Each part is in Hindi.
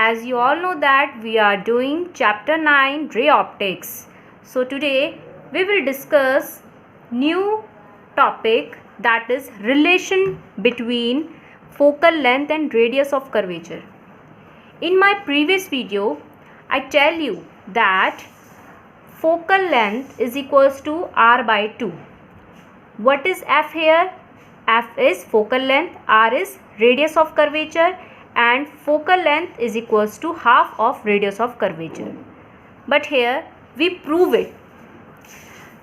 as you all know that we are doing chapter 9 ray optics. So today we will discuss new topic, that is relation between focal length and radius of curvature. In my previous video I tell you that focal length is equals to r by 2. What is f here? F is focal length, r is radius of curvature, and focal length is equals to half of radius of curvature. But here we prove it.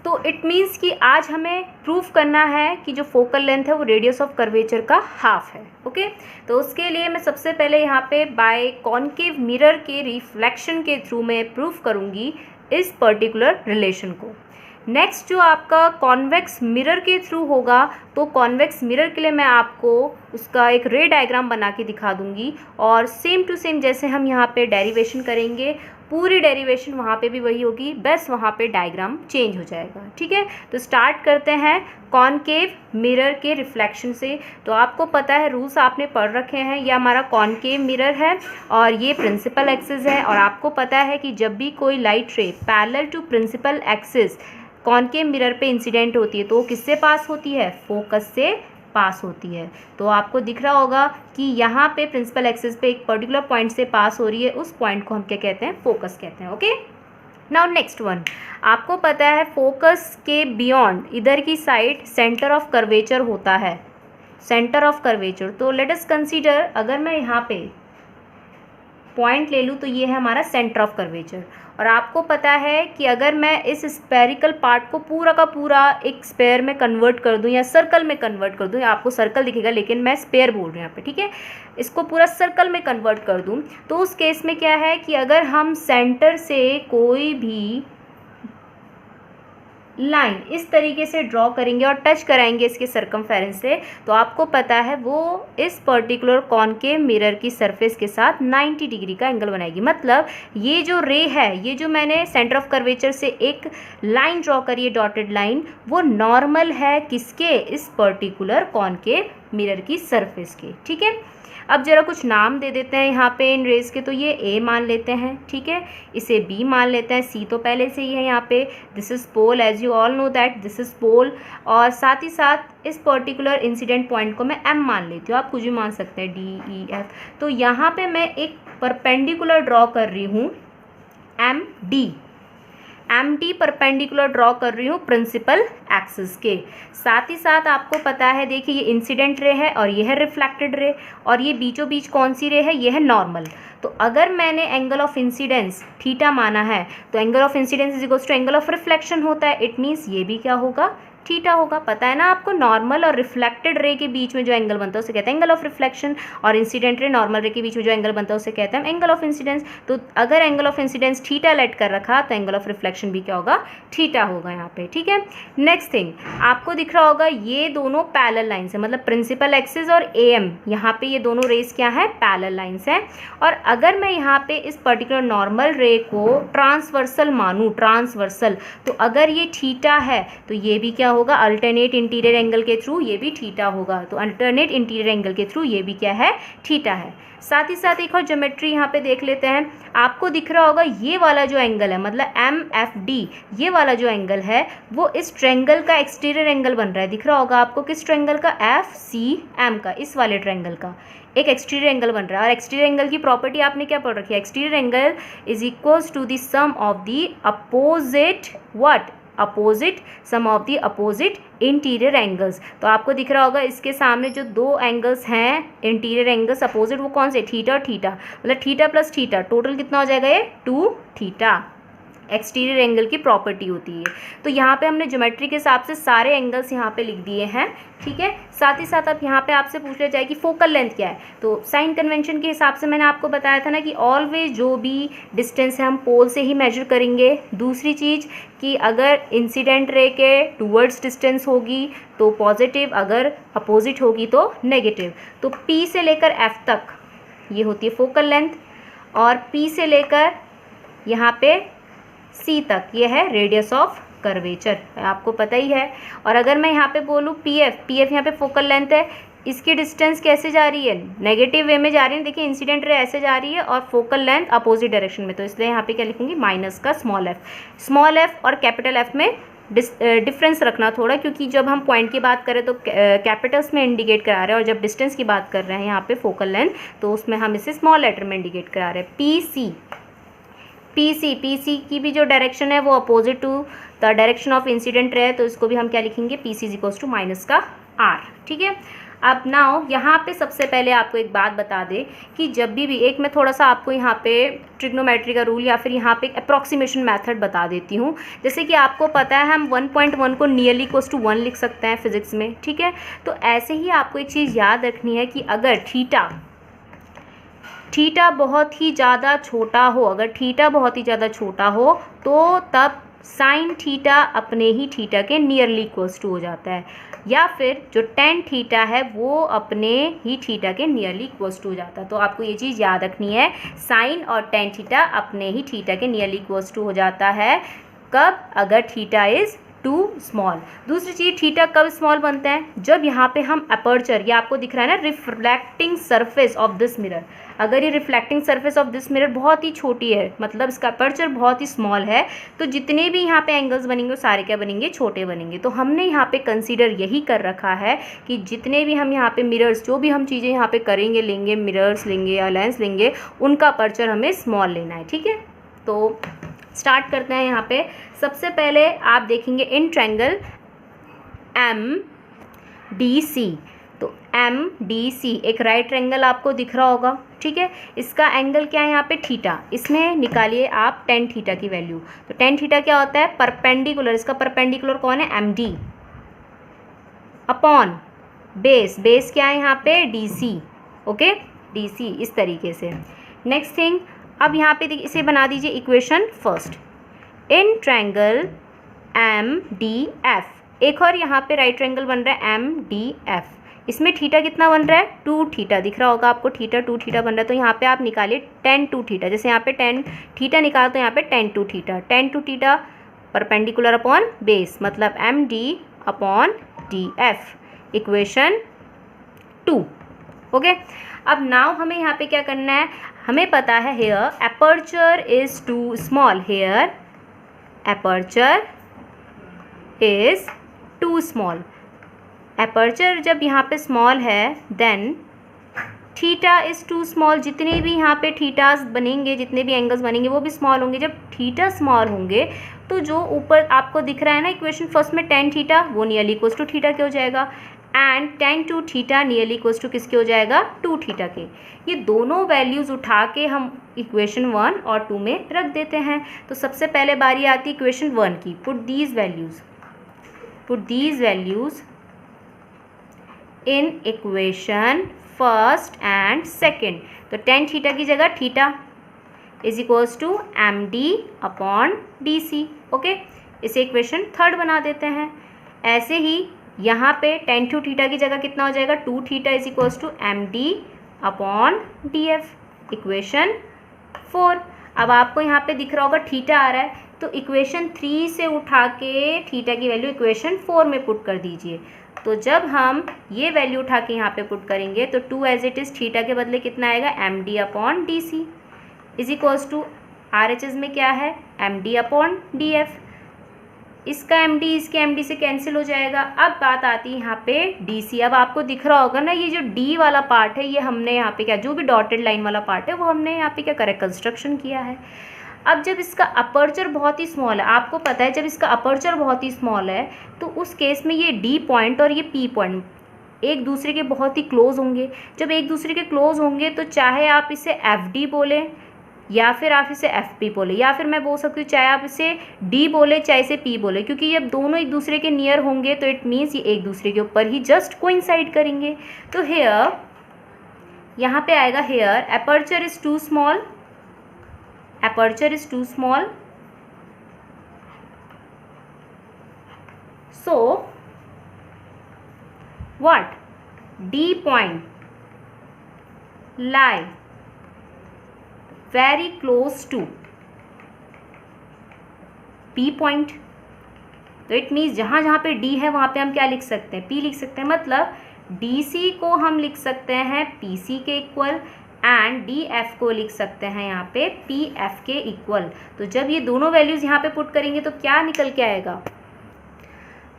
तो इट मीन्स कि आज हमें प्रूफ करना है कि जो फोकल लेंथ है वो रेडियस ऑफ कर्वेचर का हाफ है. ओके, तो उसके लिए मैं सबसे पहले यहाँ पे बाय कॉन्केव मिरर के रिफ्लेक्शन के थ्रू मैं प्रूफ करूँगी इस पर्टिकुलर रिलेशन को. नेक्स्ट जो आपका कॉन्वेक्स मिरर के थ्रू होगा, तो कॉन्वेक्स मिरर के लिए मैं आपको उसका एक रे डायग्राम बना के दिखा दूंगी और सेम टू सेम जैसे हम यहाँ पे डेरिवेशन करेंगे पूरी डेरिवेशन वहाँ पे भी वही होगी, बस वहाँ पे डायग्राम चेंज हो जाएगा. ठीक है, तो स्टार्ट करते हैं कॉन्केव मिरर के रिफ्लेक्शन से. तो आपको पता है, रूल्स आपने पढ़ रखे हैं, ये हमारा कॉन्केव मिरर है और ये प्रिंसिपल एक्सिस है. और आपको पता है कि जब भी कोई light ray parallel to principal axis concave mirror पे इंसिडेंट होती है तो वो किससे पास होती है? फोकस से पास होती है. तो आपको दिख रहा होगा कि यहाँ पे प्रिंसिपल एक्सिस पे एक पर्टिकुलर पॉइंट से पास हो रही है, उस पॉइंट को हम क्या कहते हैं? फोकस कहते हैं. Okay, now next one. आपको पता है फोकस के बियॉन्ड इधर की साइड सेंटर ऑफ कर्वेचर होता है, सेंटर ऑफ कर्वेचर. तो लेट अस कंसीडर, अगर मैं यहाँ पे पॉइंट ले लूँ तो ये है हमारा सेंटर ऑफ कर्वेचर. और आपको पता है कि अगर मैं इस स्पेरिकल पार्ट को पूरा का पूरा एक स्पेयर में कन्वर्ट कर दूं या सर्कल में कन्वर्ट कर दूं, या आपको सर्कल दिखेगा लेकिन मैं स्पेयर बोल रही हूँ यहाँ पे, ठीक है, इसको पूरा सर्कल में कन्वर्ट कर दूं, तो उस केस में क्या है कि अगर हम सेंटर से कोई भी लाइन इस तरीके से ड्रॉ करेंगे और टच कराएंगे इसके सर्कमफेरेंस से, तो आपको पता है वो इस पर्टिकुलर कॉन्केव मिरर की सरफेस के साथ 90 डिग्री का एंगल बनाएगी. मतलब ये जो रे है, ये जो मैंने सेंटर ऑफ कर्वेचर से एक लाइन ड्रॉ करी है, डॉटेड लाइन, वो नॉर्मल है किसके? इस पर्टिकुलर कॉन्केव मिरर की सरफेस के. ठीक है, अब जरा कुछ नाम दे देते हैं यहाँ पे इन रेज के. तो ये ए मान लेते हैं, ठीक है, इसे बी मान लेते हैं, सी तो पहले से ही है यहाँ पे. This is pole, as you all know that this is pole. और साथ ही साथ इस पर्टिकुलर इंसिडेंट पॉइंट को मैं एम मान लेती हूँ, आप कुछ भी मान सकते हैं, डी ई एफ. तो यहाँ पे मैं एक परपेंडिकुलर ड्रॉ कर रही हूँ, एम डी परपेंडिकुलर ड्रॉ कर रही हूँ प्रिंसिपल एक्सिस के. साथ ही साथ आपको पता है, देखिए ये इंसिडेंट रे है और ये है रिफ्लेक्टेड रे, और ये बीचों बीच कौन सी रे है? ये है नॉर्मल. तो अगर मैंने एंगल ऑफ इंसिडेंस थीटा माना है तो angle of incidence is equals to angle of reflection होता है. इट मीन्स ये भी क्या होगा? थीटा होगा. पता है ना आपको, नॉर्मल और रिफ्लेक्टेड रे के बीच में जो एंगल बनता है उसे कहते हैं एंगल ऑफ रिफ्लेक्शन, और इंसिडेंट रे नॉर्मल रे के बीच में जो एंगल बनता है उसे कहते हैं एंगल ऑफ इंसिडेंस. तो अगर angle of incidence theta late कर रखा तो एंगल ऑफ रिफ्लेक्शन भी क्या होगा? थीटा होगा यहाँ पे. ठीक है, नेक्स्ट थिंग आपको दिख रहा होगा, ये दोनों पैरेलल लाइन्स है, मतलब प्रिंसिपल एक्सिस और ए एम, यहाँ पे ये दोनों रेस क्या है? पैरेलल लाइन्स हैं. और अगर मैं यहाँ पे इस पर्टिकुलर नॉर्मल रे को ट्रांसवर्सल मानूँ, ट्रांसवर्सल, तो अगर ये थीटा है तो ये भी क्या होगा? अल्टरनेट इंटीरियर एंगल के थ्रू ये भी थीटा होगा. तो अल्टरनेट इंटीरियर एंगल के थ्रू ये भी क्या है? थीटा है. साथ ही साथ एक और ज्योमेट्री यहाँ पे देख लेते हैं. आपको दिख रहा होगा ये वाला जो एंगल है, मतलब एम एफ डी, ये वाला जो एंगल है वो इस ट्रायंगल का एक्सटीरियर एंगल बन रहा है. दिख रहा होगा आपको किस ट्रायंगल का? एफ सी एम का, इस वाले ट्रायंगल का एक एक्सटीरियर एंगल बन रहा है. और एक्सटीरियर एंगल की प्रॉपर्टी आपने क्या पढ़ रखी है? Exterior angle is equals to the sum of the opposite what? Opposite, sum of the opposite interior angles. तो आपको दिख रहा होगा इसके सामने जो दो एंगल्स हैं इंटीरियर एंगल्स अपोजिट, वो कौन से? थीटा और थीटा. मतलब थीटा प्लस थीटा टोटल कितना हो जाएगा? ये 2 थीटा. एक्सटीरियर एंगल की प्रॉपर्टी होती है. तो यहाँ पे हमने ज्योमेट्री के हिसाब से सारे एंगल्स यहाँ पे लिख दिए हैं. ठीक है, साथ ही साथ अब यहाँ पे आपसे पूछ लिया जाए कि फोकल लेंथ क्या है. तो साइन कन्वेंशन के हिसाब से मैंने आपको बताया था ना कि ऑलवेज जो भी डिस्टेंस है हम पोल से ही मेजर करेंगे. दूसरी चीज़ कि अगर इंसिडेंट रे के टूवर्ड्स डिस्टेंस होगी तो पॉजिटिव, अगर अपोजिट होगी तो नेगेटिव. तो P से लेकर F तक ये होती है फोकल लेंथ, और P से लेकर यहाँ पे C तक ये है रेडियस ऑफ कर्वेचर, आपको पता ही है. और अगर मैं यहाँ पे बोलूँ पी एफ यहाँ पे फोकल लेंथ है, इसकी डिस्टेंस कैसे जा रही है, नेगेटिव वे में जा रही है। देखिए इंसिडेंट रे ऐसे जा रही है और फोकल लेंथ अपोजिट डायरेक्शन में, तो इसलिए यहाँ पे क्या लिखूंगी माइनस का स्मॉल एफ और कैपिटल एफ में डिफरेंस रखना थोड़ा, क्योंकि जब हम पॉइंट की बात करें तो कैपिटल्स में इंडिकेट करा रहे हैं और जब डिस्टेंस की बात कर रहे हैं यहाँ पे फोकल लेंथ तो उसमें हम इसे स्मॉल लेटर में इंडिकेट करा रहे हैं। पी सी की भी जो डायरेक्शन है वो opposite to the direction of incident ray है, तो इसको भी हम क्या लिखेंगे P C is equals to minus का आर। ठीक है, अब नाउ यहाँ पे सबसे पहले आपको एक बात बता दें कि जब भी एक मैं थोड़ा सा आपको यहाँ पे ट्रिग्नोमेट्री का रूल या फिर यहाँ पे एक अप्रॉक्सीमेशन मेथड बता देती हूँ। जैसे कि आपको पता है हम 1.1 को नियरली इक्वल्स टू 1 लिख सकते हैं फिजिक्स में। ठीक है, तो ऐसे ही आपको एक चीज़ याद रखनी है कि अगर थीटा बहुत ही ज़्यादा छोटा हो, अगर थीटा बहुत ही ज़्यादा छोटा हो तो तब साइन थीटा अपने ही थीटा के नियरली इक्वल्स टू हो जाता है, या फिर जो टेन थीटा है वो अपने ही थीटा के नियरली इक्वल्स टू हो जाता है। तो आपको ये चीज़ याद रखनी है, साइन और टेन थीटा अपने ही थीटा के नियरली इक्वल्स टू हो जाता है। कब? अगर थीटा इज़ टू स्मॉल। दूसरी चीज़, थीटा कब स्मॉल बनता है? जब यहाँ पे हम अपर्चर, ये आपको दिख रहा है ना reflecting surface of this mirror, अगर ये reflecting surface of this mirror बहुत ही छोटी है, मतलब इसका अपर्चर बहुत ही स्मॉल है, तो जितने भी यहाँ पे एंगल्स बनेंगे वो सारे क्या बनेंगे, छोटे बनेंगे। तो हमने यहाँ पे कंसीडर यही कर रखा है कि जितने भी हम यहाँ पे मिरर्स, जो भी हम चीज़ें यहाँ पे करेंगे, लेंगे मिरर्स लेंगे या लेंस लेंगे, उनका अपर्चर हमें स्मॉल लेना है। ठीक है, तो स्टार्ट करते हैं। यहाँ पे सबसे पहले आप देखेंगे in triangle M D C, तो एम डी सी एक राइट ट्रायंगल आपको दिख रहा होगा। ठीक है, इसका एंगल क्या है यहाँ पे थीटा, इसमें निकालिए आप टेन थीटा की वैल्यू। तो टेन थीटा क्या होता है, परपेंडिकुलर, इसका परपेंडिकुलर कौन है, M D upon base, base क्या है यहाँ पे D C. Okay, D C इस तरीके से। नेक्स्ट थिंग, अब यहाँ पे इसे बना दीजिए equation first, in triangle M D F. एक और यहाँ पे राइट ट्रायंगल बन रहा है एम डी एफ, इसमें थीटा कितना बन रहा है, टू थीटा दिख रहा होगा आपको, थीटा टू थीटा बन रहा है। तो यहाँ पे आप निकालिए टेन टू थीटा, जैसे यहाँ पे टेन थीटा निकाला तो यहाँ पे tan two theta perpendicular upon base, मतलब M D upon D F, equation 2। Okay, अब नाउ हमें यहाँ पे क्या करना है, हमें पता है here aperture is too small, here aperture is too small. Aperture जब यहाँ पे स्मॉल है then theta is too small, जितने भी यहाँ पे थीटास बनेंगे, जितने भी एंगल्स बनेंगे वो भी स्मॉल होंगे। जब थीटा स्मॉल होंगे तो जो ऊपर आपको दिख रहा है ना इक्वेशन फर्स्ट में टेन थीटा, वो नियरली इक्वल्स टू थीटा के हो जाएगा, and tan two theta nearly equals to किसके हो जाएगा, टू थीटा के। ये दोनों वैल्यूज़ उठा के हम इक्वेशन 1 और 2 में रख देते हैं। तो सबसे पहले बारी आती है इक्वेशन 1 की, put these values in equation first and second. तो टेन थीटा की जगह theta is equals to M D upon D C. Okay, इसे इक्वेशन थर्ड बना देते हैं। ऐसे ही यहाँ पे टेन टू थीटा की जगह कितना हो जाएगा, two theta is equals to M D upon D F, equation 4। अब आपको यहाँ पे दिख रहा होगा थीटा आ रहा है, तो इक्वेशन 3 से उठा के थीटा की वैल्यू इक्वेशन 4 में पुट कर दीजिए। तो जब हम ये वैल्यू उठा के यहाँ पे पुट करेंगे तो 2 एज इट इज़ थीटा के बदले कितना आएगा, M D upon D C is equals to R H S में क्या है, M D upon D F. इसका एम डी इसके एम डी से कैंसिल हो जाएगा। अब बात आती है यहाँ पे डी सी। अब आपको दिख रहा होगा ना ये जो डी वाला पार्ट है, ये हमने यहाँ पे क्या, जो भी डॉटेड लाइन वाला पार्ट है वो हमने यहाँ पे क्या करें, कंस्ट्रक्शन किया है। अब जब इसका अपर्चर बहुत ही स्मॉल है, आपको पता है जब इसका अपर्चर बहुत ही स्मॉल है तो उस केस में ये डी पॉइंट और ये पी पॉइंट एक दूसरे के बहुत ही क्लोज होंगे। जब एक दूसरे के क्लोज होंगे तो चाहे आप इसे एफ डी बोलें या फिर आप इसे एफ पी बोले, या फिर मैं बोल सकती हूँ चाहे आप इसे डी बोले चाहे इसे पी बोले, क्योंकि ये दोनों एक दूसरे के नियर होंगे तो इट मीन्स ये एक दूसरे के ऊपर ही जस्ट कोइंसाइड करेंगे। तो हेयर यहाँ पे आएगा, here aperture is too small, so what, D point lie very close to P point। तो इट मीन्स जहाँ जहाँ पे D है वहाँ पे हम क्या लिख सकते हैं, P लिख सकते हैं। मतलब DC को हम लिख सकते हैं PC के इक्वल एंड DF को लिख सकते हैं यहाँ पे PF के इक्वल। तो जब ये दोनों वैल्यूज़ यहाँ पे पुट करेंगे तो क्या निकल के आएगा,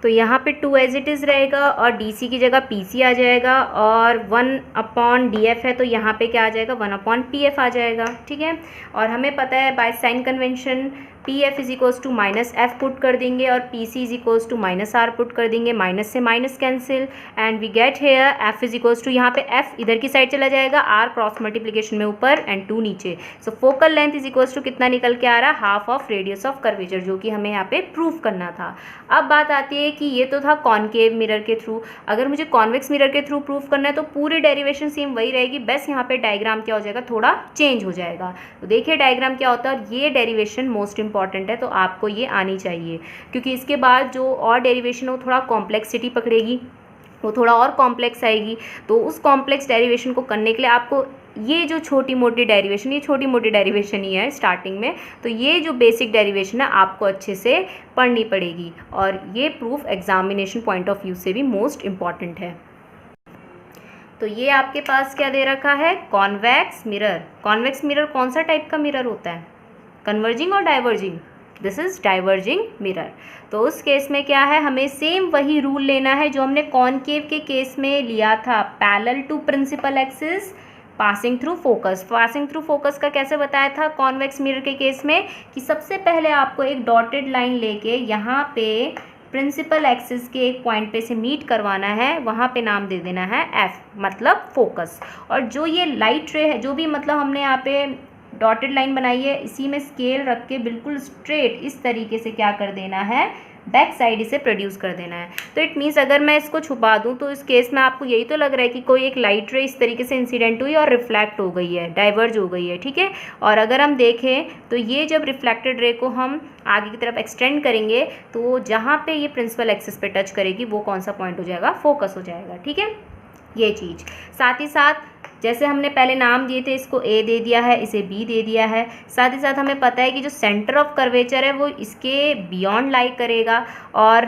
तो यहाँ पे 2 एज इट इज़ रहेगा और DC की जगह PC आ जाएगा और 1/DF है तो यहाँ पे क्या आ जाएगा 1/PF आ जाएगा। ठीक है, और हमें पता है by sign convention PF is equals to -F put कर देंगे और PC is equals to -R put कर देंगे, माइनस से minus cancel and we get here F is equals to, यहाँ पे F इधर की साइड चला जाएगा, R क्रॉस मल्टीप्लिकेशन में ऊपर एंड 2 नीचे। So focal length is equals to कितना निकल के आ रहा है, half of radius of curvature, जो कि हमें यहाँ पे प्रूव करना था। अब बात आती है कि ये तो था कॉनकेव मिरर के थ्रू, अगर मुझे कॉन्वेक्स मिरर के थ्रू प्रूव करना है तो पूरी डेरिवेशन सेम वही रहेगी, बस यहाँ पे डायग्राम क्या हो जाएगा, थोड़ा चेंज हो जाएगा। तो देखिए डायग्राम क्या होता है, और ये डेरिवेशन मोस्ट इंपॉर्टेंट है तो आपको ये आनी चाहिए, क्योंकि इसके बाद जो और डेरिवेशन है वो थोड़ा कॉम्प्लेक्सिटी पकड़ेगी, वो थोड़ा और कॉम्प्लेक्स आएगी। तो उस कॉम्प्लेक्स डेरिवेशन को करने के लिए आपको ये जो छोटी मोटी डेरिवेशन, ये छोटी मोटी डेरिवेशन ही है स्टार्टिंग में, तो ये जो बेसिक डेरिवेशन है आपको अच्छे से पढ़नी पड़ेगी और ये proof examination point of view से भी मोस्ट इम्पॉर्टेंट है। तो ये आपके पास क्या दे रखा है, कॉन्वेक्स मिरर। कॉन्वेक्स मिरर कौन सा टाइप का मिरर होता है, कन्वर्जिंग और diverging, this is diverging mirror. तो उस केस में क्या है, हमें सेम वही रूल लेना है जो हमने कॉनकेव के केस में लिया था, parallel to principal axis passing through focus. Passing through focus का कैसे बताया था कॉन्वेक्स मिरर के केस में, कि सबसे पहले आपको एक डॉटेड लाइन लेके यहाँ पे प्रिंसिपल एक्सिस के एक पॉइंट पे से मीट करवाना है, वहाँ पे नाम दे देना है F, मतलब फोकस। और जो ये लाइट रे है, जो भी मतलब हमने यहाँ पे डॉटेड लाइन बनाई है, इसी में स्केल रख के बिल्कुल स्ट्रेट इस तरीके से क्या कर देना है, बैक साइड इसे प्रोड्यूस कर देना है। तो इट मीन्स अगर मैं इसको छुपा दूं तो इस केस में आपको यही तो लग रहा है कि कोई एक लाइट रे इस तरीके से इंसिडेंट हुई और रिफ्लेक्ट हो गई है, डाइवर्ज हो गई है। ठीक है, और अगर हम देखें तो ये जब रिफ्लेक्टेड रे को हम आगे की तरफ एक्सटेंड करेंगे तो जहाँ पे ये प्रिंसिपल एक्सिस पे टच करेगी वो कौन सा पॉइंट हो जाएगा, फोकस हो जाएगा। ठीक है, ये चीज़। साथ ही साथ जैसे हमने पहले नाम दिए थे, इसको A दे दिया है, इसे B दे दिया है। साथ ही साथ हमें पता है कि जो सेंटर ऑफ कर्वेचर है वो इसके बियॉन्ड लाई करेगा, और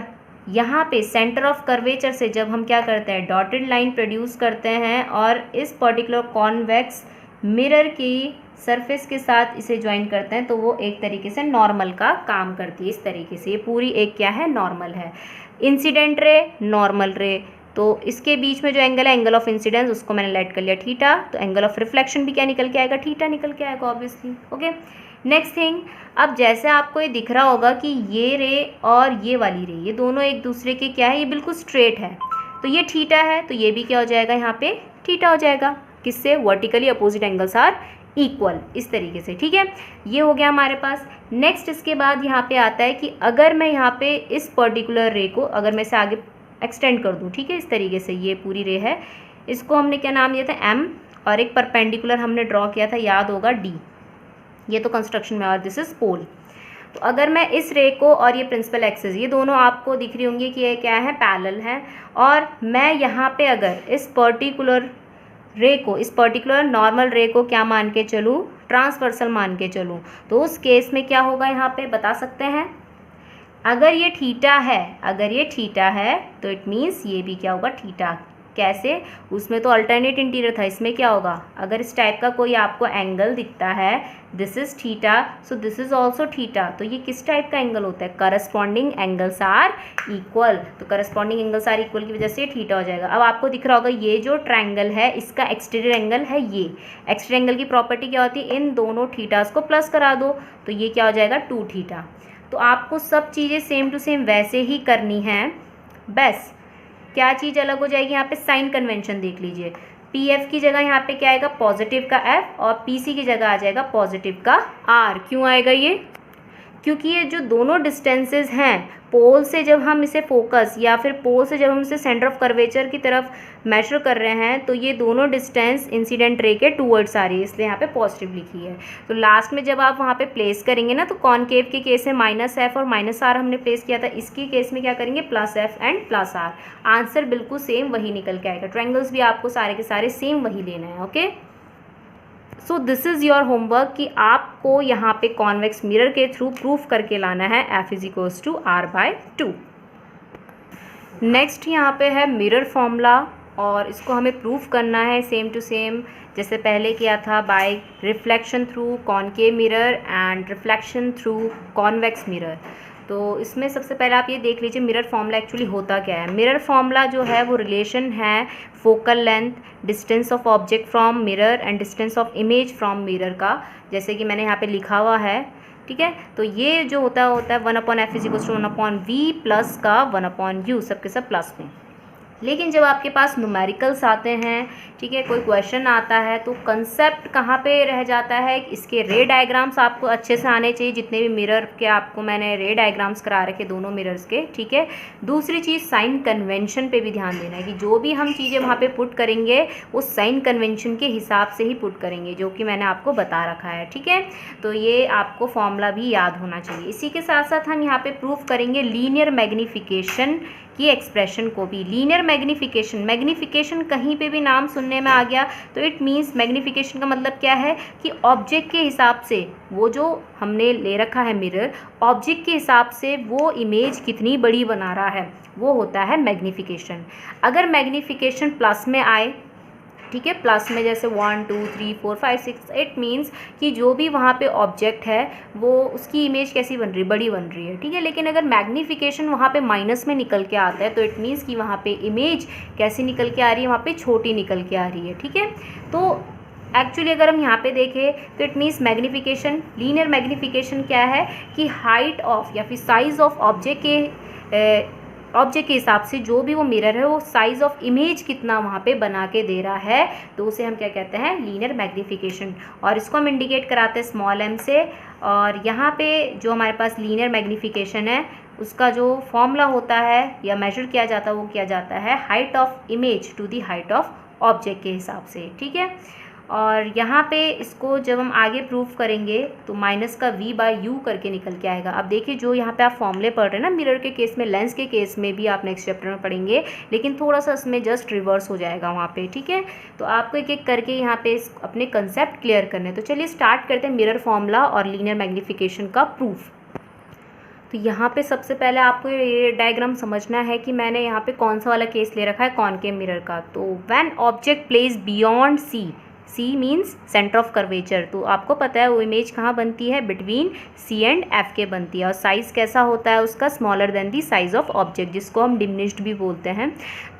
यहाँ पे सेंटर ऑफ कर्वेचर से जब हम क्या करते हैं, डॉटेड लाइन प्रोड्यूस करते हैं और इस पर्टिकुलर कॉन्वेक्स मिरर की सरफेस के साथ इसे ज्वाइन करते हैं, तो वो एक तरीके से नॉर्मल का काम करती है। इस तरीके से ये पूरी एक क्या है, नॉर्मल है। इंसिडेंट रे, नॉर्मल रे, तो इसके बीच में जो एंगल है, एंगल ऑफ इंसिडेंस, उसको मैंने लेट कर लिया थीटा, तो एंगल ऑफ रिफ्लेक्शन भी क्या निकल के आएगा, थीटा निकल के आएगा ऑब्वियसली। ओके, नेक्स्ट थिंग, अब जैसे आपको ये दिख रहा होगा कि ये रे और ये वाली रे, ये दोनों एक दूसरे के क्या है, ये बिल्कुल स्ट्रेट है, तो ये थीटा है, तो ये भी क्या हो जाएगा, यहाँ पे थीटा हो जाएगा। किससे, vertically opposite angles are equal, इस तरीके से। ठीक है, ये हो गया हमारे पास। नेक्स्ट इसके बाद यहाँ पे आता है कि अगर मैं यहाँ पे इस पर्टिकुलर रे को अगर मैं इसे आगे एक्सटेंड कर दूँ, ठीक है, इस तरीके से, ये पूरी रे है, इसको हमने क्या नाम दिया था, M, और एक परपेंडिकुलर हमने ड्रॉ किया था, याद होगा, D, ये तो कंस्ट्रक्शन में, और दिस इज पोल। तो अगर मैं इस रे को और ये प्रिंसिपल एक्सिस, ये दोनों आपको दिख रही होंगी कि ये क्या है, पैरेलल है, और मैं यहाँ पे अगर इस पर्टिकुलर रे को, इस पर्टिकुलर नॉर्मल रे को क्या मान के चलूँ, ट्रांसवर्सल मान के चलूँ, तो उस केस में क्या होगा, यहाँ पे बता सकते हैं, अगर ये थीटा है, अगर ये थीटा है तो इट मीन्स ये भी क्या होगा, थीटा। कैसे, उसमें तो अल्टरनेट इंटीरियर था, इसमें क्या होगा, अगर इस टाइप का कोई आपको एंगल दिखता है, this is theta, so this is also theta, तो ये किस टाइप का एंगल होता है, करस्पॉन्डिंग एंगल्स आर इक्वल, तो करस्पॉन्डिंग एंगल्स आर इक्वल की वजह से थीटा हो जाएगा। अब आपको दिख रहा होगा ये जो ट्रायंगल है इसका एक्सटीरियर एंगल है, ये एक्सटीरियर एंगल की प्रॉपर्टी क्या होती है, इन दोनों थीटास को प्लस करा दो, तो ये क्या हो जाएगा, 2 थीटा। तो आपको सब चीज़ें सेम टू सेम वैसे ही करनी हैं, बस क्या चीज़ अलग हो जाएगी, यहाँ पे साइन कन्वेंशन देख लीजिए, PF की जगह यहाँ पे क्या आएगा, पॉजिटिव का F, और PC की जगह आ जाएगा पॉजिटिव का R। क्यों आएगा ये, क्योंकि ये जो दोनों डिस्टेंसेस हैं, पोल से जब हम इसे फोकस या फिर पोल से जब हम इसे सेंटर ऑफ कर्वेचर की तरफ मेजर कर रहे हैं, तो ये दोनों डिस्टेंस इंसिडेंट रे के टूवर्ड्स आ रही है, इसलिए यहाँ पे पॉजिटिव लिखी है। तो लास्ट में जब आप वहाँ पे प्लेस करेंगे ना, तो कॉनकेव के केस में -F और -R हमने प्लेस किया था, इसकी केस में क्या करेंगे, +F एंड +R। आंसर बिल्कुल सेम वही निकल के आएगा। ट्रायंगल्स भी आपको सारे के सारे सेम वही लेना है। Okay, so this is your homework कि आपको यहाँ पे कॉन्वेक्स मिरर के थ्रू प्रूफ करके लाना है F = R/2। नेक्स्ट यहाँ पे है मिरर फॉर्मूला और इसको हमें प्रूफ करना है सेम टू सेम जैसे पहले किया था, bye reflection through concave mirror and reflection through convex mirror. तो इसमें सबसे पहले आप ये देख लीजिए मिरर फॉर्मूला एक्चुअली होता क्या है। मिरर फॉर्मूला जो है वो रिलेशन है focal length, distance of object from mirror and distance of image from mirror का, जैसे कि मैंने यहाँ पे लिखा हुआ है, ठीक है। तो ये जो होता है 1/f = 1/v प्लस का 1/u, सबके सब प्लस में। लेकिन जब आपके पास न्यूमेरिकल्स आते हैं, ठीक है, कोई क्वेश्चन आता है, तो कंसेप्ट कहाँ पे रह जाता है, इसके रे डायग्राम्स आपको अच्छे से आने चाहिए। जितने भी मिरर के आपको मैंने रे डायग्राम्स करा रखे दोनों मिरर्स के, ठीक है। दूसरी चीज़ साइन कन्वेंशन पे भी ध्यान देना है कि जो भी हम चीज़ें वहाँ पे पुट करेंगे वो साइन कन्वेंशन के हिसाब से ही पुट करेंगे, जो कि मैंने आपको बता रखा है, ठीक है। तो ये आपको फॉर्मूला भी याद होना चाहिए। इसी के साथ साथ हम यहाँ पे प्रूफ करेंगे लीनियर मैग्नीफिकेशन की एक्सप्रेशन को भी। लीनियर मैग्नीफिकेशन कहीं पे भी नाम सुनने में आ गया तो इट मीन्स मैग्नीफिकेशन का मतलब क्या है कि ऑब्जेक्ट के हिसाब से, वो जो हमने ले रखा है मिरर, ऑब्जेक्ट के हिसाब से वो इमेज कितनी बड़ी बना रहा है, वो होता है मैग्नीफिकेशन। अगर मैग्नीफिकेशन प्लस में आए, ठीक है, प्लस में जैसे 1 2 3 4 5 6, इट मीन्स कि जो भी वहाँ पे ऑब्जेक्ट है वो उसकी इमेज कैसी बन रही है, बड़ी बन रही है, ठीक है। लेकिन अगर मैग्नीफिकेशन वहाँ पे माइनस में निकल के आता है तो इट मीन्स कि वहाँ पे इमेज कैसी निकल के आ रही है, वहाँ पे छोटी निकल के आ रही है, ठीक है। तो एक्चुअली अगर हम यहाँ पे देखें तो it means magnification, linear magnification क्या है कि हाइट ऑफ या फिर साइज़ ऑफ ऑब्जेक्ट के हिसाब से जो भी वो मिरर है वो साइज़ ऑफ इमेज कितना वहाँ पे बना के दे रहा है, तो उसे हम क्या कहते हैं, लीनियर मैग्नीफिकेशन। और इसको हम इंडिकेट कराते हैं स्मॉल m से। और यहाँ पे जो हमारे पास लीनियर मैग्नीफिकेशन है उसका जो फॉर्मूला होता है या मेजर किया जाता है वो किया जाता है height of image to the height of object के हिसाब से, ठीक है। और यहाँ पे इसको जब हम आगे प्रूफ करेंगे तो माइनस का v/u करके निकल के आएगा। अब देखिए जो यहाँ पे आप फॉर्मूले पढ़ रहे हैं ना मिरर के केस में, लेंस के केस में भी आप नेक्स्ट चैप्टर में पढ़ेंगे, लेकिन थोड़ा सा इसमें जस्ट रिवर्स हो जाएगा वहाँ पे, ठीक है। तो आपको एक एक करके यहाँ पे अपने कंसेप्ट क्लियर करने। तो चलिए स्टार्ट करते हैं मिरर फॉर्मूला और लीनियर मैग्नीफिकेशन का प्रूफ। तो यहाँ पे सबसे पहले आपको ये डायग्राम समझना है कि मैंने यहाँ पे कौन सा वाला केस ले रखा है, कॉनकेव मिरर का। तो when object place beyond C means centre of curvature, तो आपको पता है वो इमेज कहाँ बनती है, बिटवीन सी एंड एफ के बनती है। और साइज़ कैसा होता है उसका, smaller than the size of object, जिसको हम डिमिनिश्ड भी बोलते हैं।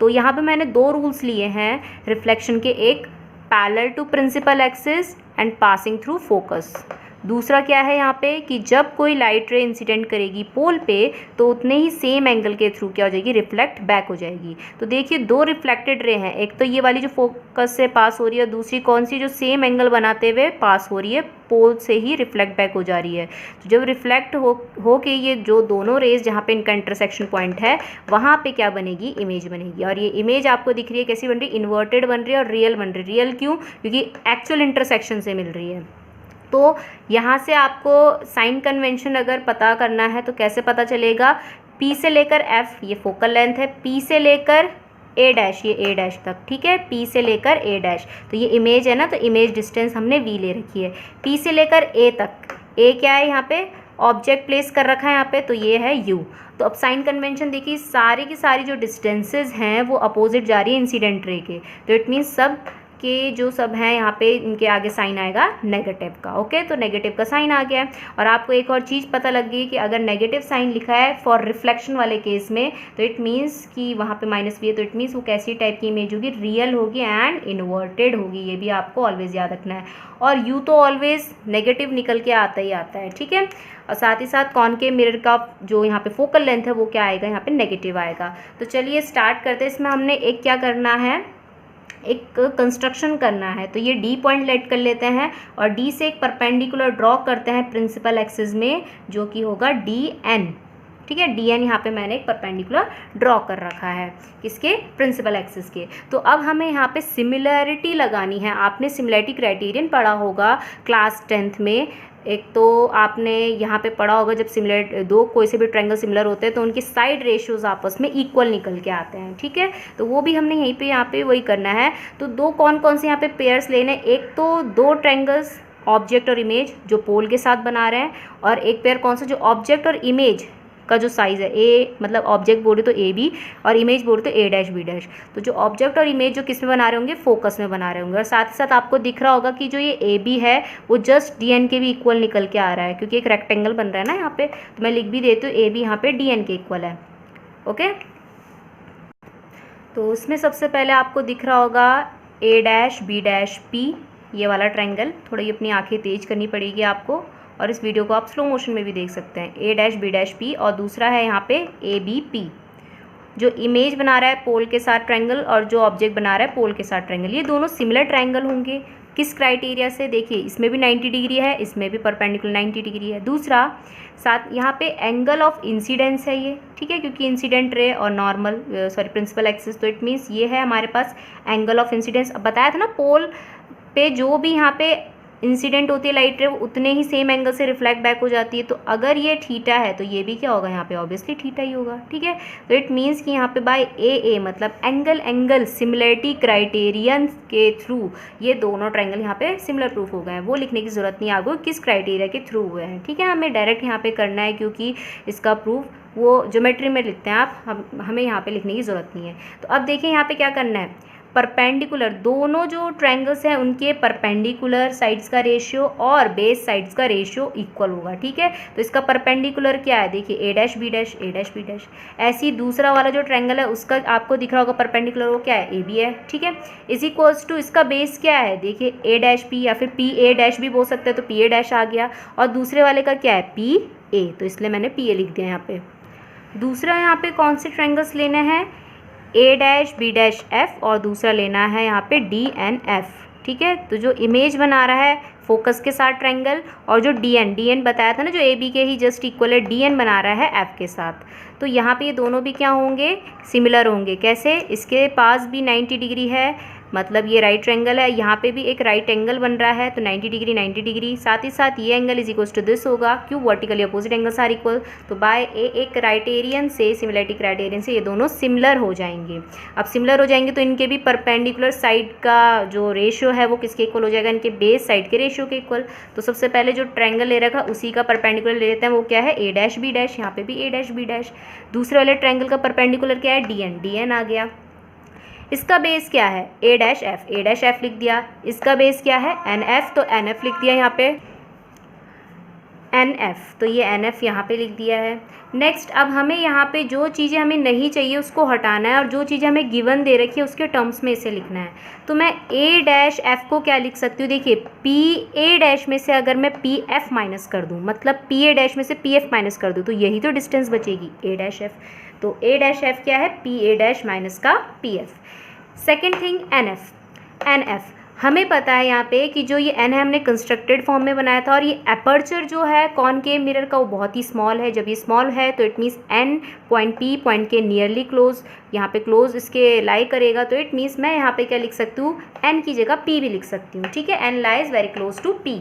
तो यहाँ पे मैंने दो रूल्स लिए हैं रिफ्लेक्शन के, एक parallel to principal axis and passing through focus. दूसरा क्या है यहाँ पे कि जब कोई लाइट रे इंसिडेंट करेगी पोल पे तो उतने ही सेम एंगल के थ्रू क्या हो जाएगी, रिफ्लेक्ट बैक हो जाएगी। तो देखिए दो रिफ्लेक्टेड रे हैं, एक तो ये वाली जो फोकस से पास हो रही है, दूसरी कौन सी जो सेम एंगल बनाते हुए पास हो रही है, पोल से ही रिफ्लेक्ट बैक हो जा रही है। तो जब रिफ्लेक्ट हो के ये जो दोनों रेज जहाँ पे इनका इंटरसेक्शन पॉइंट है वहाँ पे क्या बनेगी, इमेज बनेगी। और ये इमेज आपको दिख रही है कैसी बन रही है, इन्वर्टेड बन रही है और रियल बन रही है। रियल क्यों, क्योंकि एक्चुअल इंटरसेक्शन से मिल रही है। तो यहाँ से आपको साइन कन्वेंशन अगर पता करना है तो कैसे पता चलेगा, P से लेकर F ये फोकल लेंथ है, P से लेकर A' ये A' तक, ठीक है, P से लेकर A', तो ये इमेज है ना, तो इमेज डिस्टेंस हमने V ले रखी है। P से लेकर A तक, A क्या है यहाँ पे, ऑब्जेक्ट प्लेस कर रखा है यहाँ पे, तो ये है U। तो अब साइन कन्वेंशन देखिए, सारी की सारी जो डिस्टेंसेज हैं वो अपोजिट जा रही है इंसिडेंट रे के, तो इट मीन्स सब के जो सब हैं यहाँ पे इनके आगे साइन आएगा नेगेटिव का। ओके, तो नेगेटिव का साइन आ गया है। और आपको एक और चीज़ पता लग गई कि अगर नेगेटिव साइन लिखा है फॉर रिफ्लेक्शन वाले केस में तो इट मीन्स कि वहाँ पे माइनस भी है, तो इट मीन्स वो कैसी टाइप की इमेज होगी, रियल होगी एंड इन्वर्टेड होगी। ये भी आपको ऑलवेज याद रखना है। और यू तो ऑलवेज नेगेटिव निकल के आता ही आता है, ठीक है। और साथ ही साथ कॉनकेव मिरर का जो यहाँ पे फोकल लेंथ है वो क्या आएगा, यहाँ पे नेगेटिव आएगा। तो चलिए स्टार्ट करते हैं। इसमें हमने एक क्या करना है, एक कंस्ट्रक्शन करना है। तो ये डी पॉइंट लेट कर लेते हैं और डी से एक परपेंडिकुलर ड्रॉ करते हैं प्रिंसिपल एक्सिस में, जो कि होगा डी एन, ठीक है। डी एन यहाँ पे मैंने एक परपेंडिकुलर ड्रॉ कर रखा है, किसके, प्रिंसिपल एक्सिस के। तो अब हमें यहाँ पे सिमिलैरिटी लगानी है। आपने सिमिलैरिटी क्राइटेरियन पढ़ा होगा क्लास 10th में। एक तो आपने यहाँ पे पढ़ा होगा जब सिमिलर दो कोई से भी ट्रायंगल सिमिलर होते हैं तो उनके साइड रेशियोज आपस में इक्वल निकल के आते हैं, ठीक है। तो वो भी हमने यहीं पे यहाँ पे वही करना है। तो दो कौन कौन से यहाँ पे पेयर्स लेने, एक तो दो ट्रायंगल्स ऑब्जेक्ट और इमेज जो पोल के साथ बना रहे हैं, और एक पेयर कौन सा जो ऑब्जेक्ट और इमेज का जो साइज़ है, ए मतलब ऑब्जेक्ट बोल रहे तो ए बी और इमेज बोल रहे तो ए डैश बी डैश। तो जो ऑब्जेक्ट और इमेज जो किस में बना रहे होंगे, फोकस में बना रहे होंगे। और साथ ही साथ आपको दिख रहा होगा कि जो ये ए बी है वो जस्ट डी एन के भी इक्वल निकल के आ रहा है, क्योंकि एक रेक्टेंगल बन रहा है ना यहाँ पे। तो मैं लिख भी देती हूँ ए बी यहाँ पे डी एन के इक्वल है। ओके, तो उसमें सबसे पहले आपको दिख रहा होगा ए डैश बी डैश पी, ये वाला ट्रायंगल। थोड़ा ये अपनी आंखें तेज करनी पड़ेगी आपको, और इस वीडियो को आप स्लो मोशन में भी देख सकते हैं। ए डैश बी डैश पी, और दूसरा है यहाँ पे ए बी पी। जो इमेज बना रहा है पोल के साथ ट्रायंगल, और जो ऑब्जेक्ट बना रहा है पोल के साथ ट्रायंगल, ये दोनों सिमिलर ट्रायंगल होंगे। किस क्राइटेरिया से, देखिए इसमें भी 90 डिग्री है, इसमें भी परपेंडिकुलर 90 डिग्री है। दूसरा, साथ यहाँ पे एंगल ऑफ इंसिडेंस है ये, ठीक है, क्योंकि इंसिडेंट रे और नॉर्मल प्रिंसिपल एक्सिस, तो इट मीन्स ये है हमारे पास एंगल ऑफ इंसिडेंस। अब बताया था ना, पोल पे जो भी यहाँ पे इंसिडेंट होती है लाइट रे, वो उतने ही सेम एंगल से रिफ्लेक्ट बैक हो जाती है। तो अगर ये थीटा है तो ये भी क्या होगा यहाँ पे, ऑब्वियसली थीटा ही होगा, ठीक है। तो इट मीन्स कि यहाँ पे बाय ए मतलब एंगल सिमिलरिटी क्राइटेरियन के थ्रू ये दोनों ट्रायंगल यहाँ पे सिमिलर प्रूफ हो गए हैं। वो लिखने की जरूरत नहीं आपको किस क्राइटेरिया के थ्रू हुए हैं, ठीक है। हमें डायरेक्ट यहाँ पे करना है, क्योंकि इसका प्रूफ वो ज्योमेट्री में लिखते हैं आप, हमें यहाँ पे लिखने की ज़रूरत नहीं है। तो अब देखिए यहाँ पे क्या करना है, परपेंडिकुलर दोनों जो ट्रायंगल्स हैं उनके परपेंडिकुलर साइड्स का रेशियो और बेस साइड्स का रेशियो इक्वल होगा, ठीक है। तो इसका परपेंडिकुलर क्या है, देखिए ए डैश बी डैश ए डैश बी डैश। ऐसी दूसरा वाला जो ट्रायंगल है उसका आपको दिख रहा होगा परपेंडिकुलर, वो क्या है, ए बी है, ठीक है। इज इक्वल्स टू इसका बेस क्या है, देखिए ए डैश पी, या फिर पी ए डैश भी बोल सकते हैं, तो पी ए डैश आ गया। और दूसरे वाले का क्या है, पी ए, तो इसलिए मैंने पी ए लिख दिया यहाँ पे। दूसरा यहाँ पे कौन से ट्रायंगल्स लेने हैं, ए डैश बी डैश एफ, और दूसरा लेना है यहाँ पे डी एन एफ, ठीक है। तो जो इमेज बना रहा है फोकस के साथ ट्रायंगल, और जो डी एन बताया था ना जो ए बी के ही जस्ट इक्वल है, डी एन बना रहा है एफ के साथ। तो यहाँ पे ये दोनों भी क्या होंगे, सिमिलर होंगे। कैसे, इसके पास भी 90 डिग्री है, मतलब ये राइट ट्रायंगल है, यहाँ पे भी एक राइट एंगल बन रहा है, तो 90 डिग्री 90 डिग्री। साथ ही साथ ये angle is equals to this होगा, क्यों, vertically opposite angles are equal. तो बाय एक क्राइटेरियन से, सिमिलरिटी क्राइटेरियन से ये दोनों सिमिलर हो जाएंगे। अब सिमिलर हो जाएंगे तो इनके भी परपेंडिकुलर साइड का जो रेशियो है वो किसके इक्वल हो जाएगा, इनके बेस साइड के रेशियो के इक्वल। तो सबसे पहले जो ट्रायंगल ले रखा उसी का परपेंडिकुलर ले लेते हैं, वो क्या है, ए डैश बी डैश, यहाँ पे भी ए डैश बी डैश। दूसरे वाले ट्रायंगल का परपेंडिकुलर क्या है, डी एन आ गया। इसका बेस क्या है, ए डैश एफ लिख दिया। इसका बेस क्या है, एन एफ, तो एन एफ लिख दिया यहाँ पे, एन एफ, तो ये एन एफ यहाँ पे लिख दिया है। नेक्स्ट, अब हमें यहाँ पे जो चीज़ें हमें नहीं चाहिए उसको हटाना है, और जो चीज़ें हमें गिवन दे रखी है उसके टर्म्स में इसे लिखना है। तो मैं ए डैश एफ को क्या लिख सकती हूँ, देखिए पी ए डैश में से अगर मैं पी एफ माइनस कर दूँ, मतलब पी ए डैश में से पी एफ माइनस कर दूँ, तो यही तो डिस्टेंस बचेगी, ए डैश एफ। तो ए डैश एफ क्या है, पी ए डैश माइनस का P F. Second thing, N F हमें पता है यहाँ पे कि जो ये एन है हमने कंस्ट्रक्टेड फॉर्म में बनाया था, और ये अपर्चर जो है कॉनकेव मिरर का वो बहुत ही स्मॉल है। जब ये स्मॉल है तो it means N point P point के नियरली क्लोज, यहाँ पे क्लोज इसके लाई करेगा, तो इट मीन्स मैं यहाँ पे क्या लिख सकती हूँ, एन की जगह पी भी लिख सकती हूँ, ठीक है। N lies very close to P,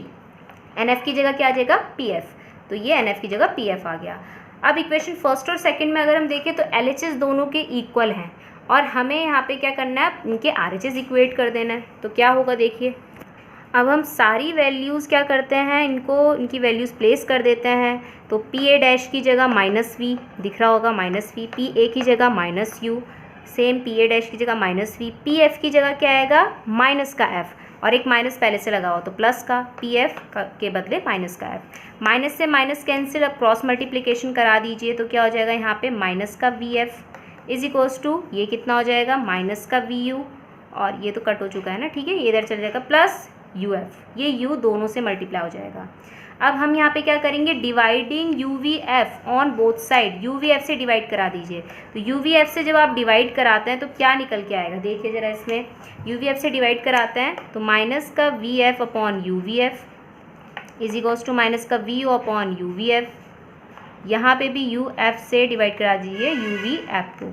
N F की जगह क्या आ जाएगा, पी एफ, तो ये एन एफ की जगह पी एफ आ गया। अब इक्वेशन फर्स्ट और सेकेंड में अगर हम देखें तो एल एच एस दोनों के इक्वल हैं, और हमें यहाँ पे क्या करना है, इनके आर एच एस इक्वेट कर देना है। तो क्या होगा, देखिए अब हम सारी वैल्यूज़ क्या करते हैं, इनकी वैल्यूज़ प्लेस कर देते हैं। तो पी ए डैश की जगह माइनस वी दिख रहा होगा, माइनस वी, पी ए की जगह minus you, same P A dash की जगह माइनस वी, पी एफ की जगह क्या आएगा, माइनस का एफ, और एक माइनस पहले से लगा हुआ तो प्लस का, पी एफ के बदले माइनस का एफ। माइनस से माइनस कैंसिल, अब क्रॉस मल्टीप्लिकेशन करा दीजिए, तो क्या हो जाएगा यहाँ पे, माइनस का V F is equals to, ये कितना हो जाएगा, माइनस का वी यू, और ये तो कट हो चुका है ना, ठीक है, ये इधर चल जाएगा, प्लस यू एफ, ये यू दोनों से मल्टीप्लाई हो जाएगा। अब हम यहाँ पे क्या करेंगे, dividing you V F on both side, you V F से डिवाइड करा दीजिए। तो यू वी एफ से जब आप डिवाइड कराते हैं तो क्या निकल के आएगा, देखिए ज़रा, इसमें यू वी एफ से डिवाइड कराते हैं तो माइनस का V F upon U V F is equals to minus का V U upon U V F. यहाँ पे भी यू एफ से डिवाइड करा दीजिए यू वी एफ को,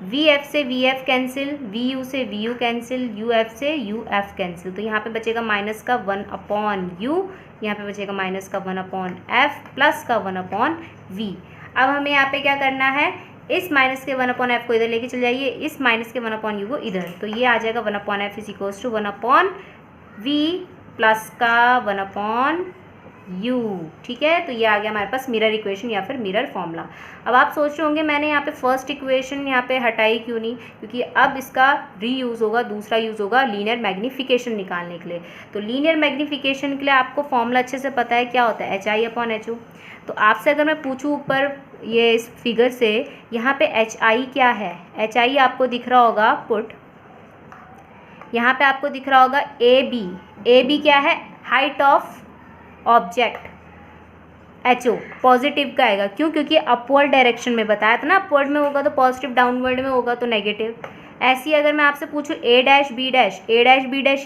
वी एफ से V F cancel, V U से V U cancel, U F से यू एफ कैंसिल, तो यहाँ पे बचेगा माइनस का 1 अपॉन यू, यहाँ पे बचेगा माइनस का 1 अपॉन एफ प्लस का 1 अपॉन वी। अब हमें यहाँ पे क्या करना है, इस माइनस के 1 अपॉन एफ को इधर लेके चले जाइए, इस माइनस के 1 अपॉन यू को इधर, तो ये आ जाएगा 1 upon F is equals to 1 upon V plus का 1 अपॉन यू। ठीक है, तो ये आ गया हमारे पास मिरर इक्वेशन या फिर मिरर फॉर्मूला। अब आप सोच रहे होंगे मैंने यहाँ पे फर्स्ट इक्वेशन यहाँ पे हटाई क्यों नहीं, क्योंकि अब इसका रीयूज़ होगा, दूसरा यूज़ होगा लीनियर मैग्नीफिकेशन निकालने के लिए। तो लीनियर मैग्नीफिकेशन के लिए आपको फॉर्मूला अच्छे से पता है क्या होता है, HI/HO। तो आपसे अगर मैं पूछूँ ऊपर ये इस फिगर से, यहाँ पे HI क्या है, HI आपको दिख रहा होगा पुट, यहाँ पे आपको दिख रहा होगा AB क्या है, height of object. HO positive का आएगा, क्यों, क्योंकि अपवर्ड डायरेक्शन में बताया था ना, अपवर्ड में होगा तो पॉजिटिव, डाउनवर्ड में होगा तो नेगेटिव। ऐसी अगर मैं आपसे पूछूँ A',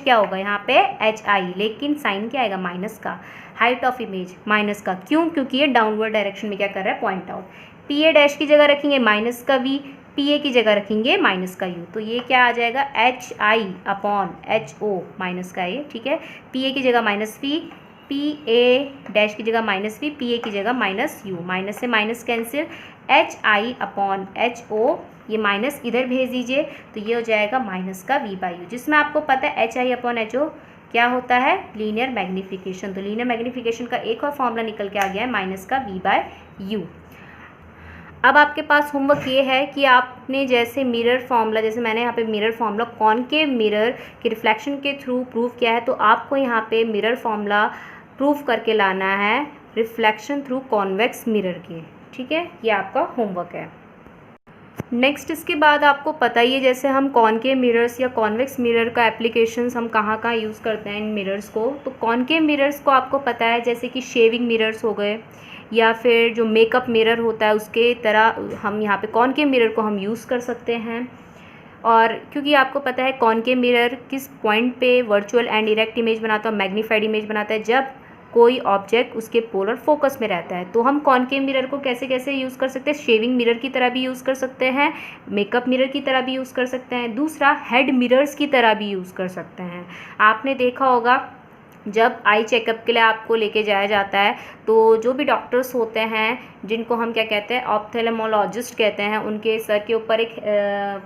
क्या होगा यहाँ पे HI, लेकिन साइन क्या आएगा, माइनस का, हाइट ऑफ इमेज माइनस का, क्यों, क्योंकि ये डाउनवर्ड डायरेक्शन में क्या कर रहा है, पॉइंट आउट। PA' की जगह रखेंगे माइनस का V, PA की जगह रखेंगे माइनस का U, तो ये क्या आ जाएगा HI/HO माइनस का ये। ठीक है, PA की जगह माइनस V, PA' की जगह माइनस V, PA की जगह माइनस U, माइनस से माइनस कैंसिल, HI/HO, ये माइनस इधर भेज दीजिए तो ये हो जाएगा माइनस का V/U, जिसमें आपको पता है HI/HO क्या होता है, लीनियर मैग्नीफिकेशन। तो लीनियर मैग्नीफिकेशन का एक और फॉर्मूला निकल के आ गया है माइनस का V/U। अब आपके पास होमवर्क ये है कि आपने जैसे मिरर फार्मूला, जैसे मैंने यहाँ पे मिरर फार्मूला कॉनकेव मिरर के रिफ्लेक्शन के थ्रू प्रूव किया है, तो आपको यहाँ पे मिरर फार्मूला प्रूव करके लाना है रिफ्लेक्शन थ्रू कॉन्वेक्स मिरर के। ठीक है, ये आपका होमवर्क है। नेक्स्ट इसके बाद आपको पता ही है, जैसे हम कॉनकेव मिरर्स या कॉन्वेक्स मिरर का एप्लीकेशंस हम कहाँ कहाँ यूज़ करते हैं इन मिरर्स को। तो कॉनकेव मिरर्स को आपको पता है जैसे कि शेविंग मिरर्स हो गए, या फिर जो मेकअप मिरर होता है उसके तरह हम यहाँ पे कॉनकेव मिरर को हम यूज़ कर सकते हैं। और क्योंकि आपको पता है कॉनकेव मिरर किस पॉइंट पे वर्चुअल एंड डायरेक्ट इमेज बनाता है, मैग्नीफाइड इमेज बनाता है, जब कोई ऑब्जेक्ट उसके पोलर फोकस में रहता है। तो हम कॉनकेव मिरर को कैसे कैसे यूज़ कर सकते हैं, शेविंग मिरर की तरह भी यूज़ कर सकते हैं, मेकअप मिरर की तरह भी यूज़ कर सकते हैं, दूसरा हेड मिरर्स की तरह भी यूज़ कर सकते हैं। आपने देखा होगा जब आई चेकअप के लिए आपको लेके जाया जाता है तो जो भी डॉक्टर्स होते हैं, जिनको हम क्या कहते हैं, ऑप्थेल्मोलॉजिस्ट कहते हैं, उनके सर के ऊपर एक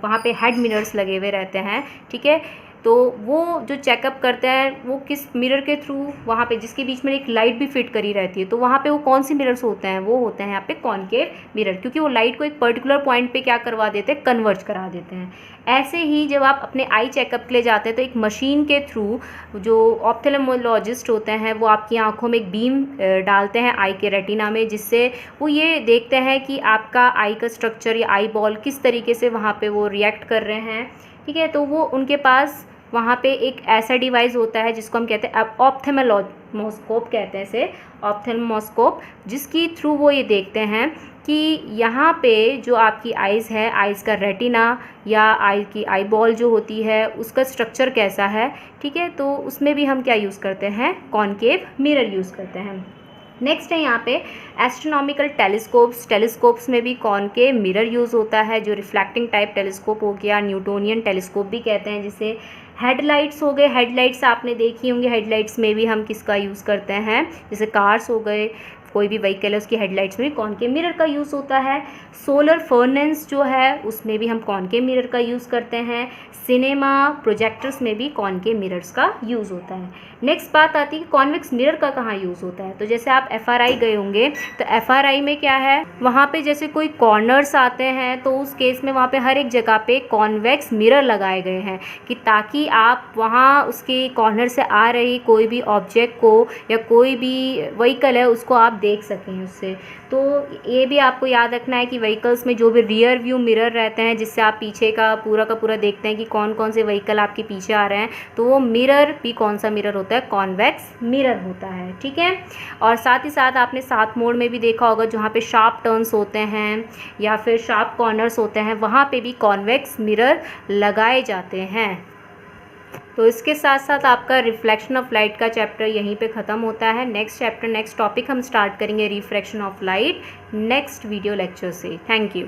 वहाँ पे हेड मिरर्स लगे हुए रहते हैं। ठीक है, तो वो जो चेकअप करते हैं वो किस मिरर के थ्रू, वहाँ पे जिसके बीच में एक लाइट भी फिट करी रहती है, तो वहाँ पे वो कौन सी मिरर्स होते हैं, वो होते हैं यहाँ पे कॉनकेव मिरर, क्योंकि वो लाइट को एक पर्टिकुलर पॉइंट पे क्या करवा देते हैं, कन्वर्ज करा देते हैं। ऐसे ही जब आप अपने आई चेकअप के लिए जाते हैं तो एक मशीन के थ्रू जो ऑप्थेल्मोलॉजिस्ट होते हैं वो आपकी आंखों में एक बीम डालते हैं आई के रेटिना में, जिससे वो ये देखते हैं कि आपका आई का स्ट्रक्चर या आई बॉल किस तरीके से वहाँ पे वो रिएक्ट कर रहे हैं। ठीक है, तो वो उनके पास वहाँ पे एक ऐसा डिवाइस होता है जिसको हम कहते हैं ऑप्थेल्मोस्कोप कहते हैं इसे, ऑप्थेल्मोस्कोप, जिसकी थ्रू वो ये देखते हैं कि यहाँ पे जो आपकी आइज़ है, आइज़ का रेटिना या आई की आई बॉल जो होती है उसका स्ट्रक्चर कैसा है। ठीक है, तो उसमें भी हम क्या यूज़ करते हैं, कॉनकेव मिरर यूज़ करते हैं। नेक्स्ट है यहाँ पे एस्ट्रोनॉमिकल टेलीस्कोप्स में भी कॉनकेव मिरर यूज़ होता है, जो रिफ्लेक्टिंग टाइप टेलीस्कोप हो गया, न्यूटोनियन टेलीस्कोप भी कहते हैं, जिसे हेडलाइट्स हो गए, हेडलाइट्स आपने देखी होंगी, हेडलाइट्स में भी हम किसका यूज़ करते हैं, जैसे कार्स हो गए, कोई भी व्हीकल है उसकी हेडलाइट्स में कॉनकेव मिरर का यूज़ होता है। सोलर फर्नेस जो है उसमें भी हम कॉनकेव मिरर का यूज़ करते हैं। सिनेमा प्रोजेक्टर्स में भी कॉनकेव मिरर्स का यूज़ होता है। नेक्स्ट बात आती है कि कॉन्वेक्स मिरर का कहाँ यूज़ होता है। तो जैसे आप FRI गए होंगे तो FRI में क्या है, वहाँ पे जैसे कोई कॉर्नर्स आते हैं तो उस केस में वहाँ पे हर एक जगह पे कॉन्वेक्स मिरर लगाए गए हैं कि ताकि आप वहाँ उसके कॉर्नर से आ रही कोई भी ऑब्जेक्ट को या कोई भी व्हीकल है उसको आप देख सकें उससे। तो ये भी आपको याद रखना है कि व्हीकल्स में जो भी रियर व्यू मिरर रहते हैं जिससे आप पीछे का पूरा देखते हैं कि कौन कौन से व्हीकल आपके पीछे आ रहे हैं, तो वो मिरर भी कौन सा मिरर होता है, कॉन्वेक्स मिरर होता है। ठीक है, और साथ ही साथ आपने साथ मोड में भी देखा होगा जहाँ पे शार्प टर्न्स होते हैं या फिर शार्प कॉर्नर्स होते हैं, वहाँ पे भी कॉन्वेक्स मिरर लगाए जाते हैं। तो इसके साथ साथ आपका रिफ्लेक्शन ऑफ लाइट का चैप्टर यहीं पे ख़त्म होता है। नेक्स्ट टॉपिक हम स्टार्ट करेंगे refraction of light next video lecture से। Thank you.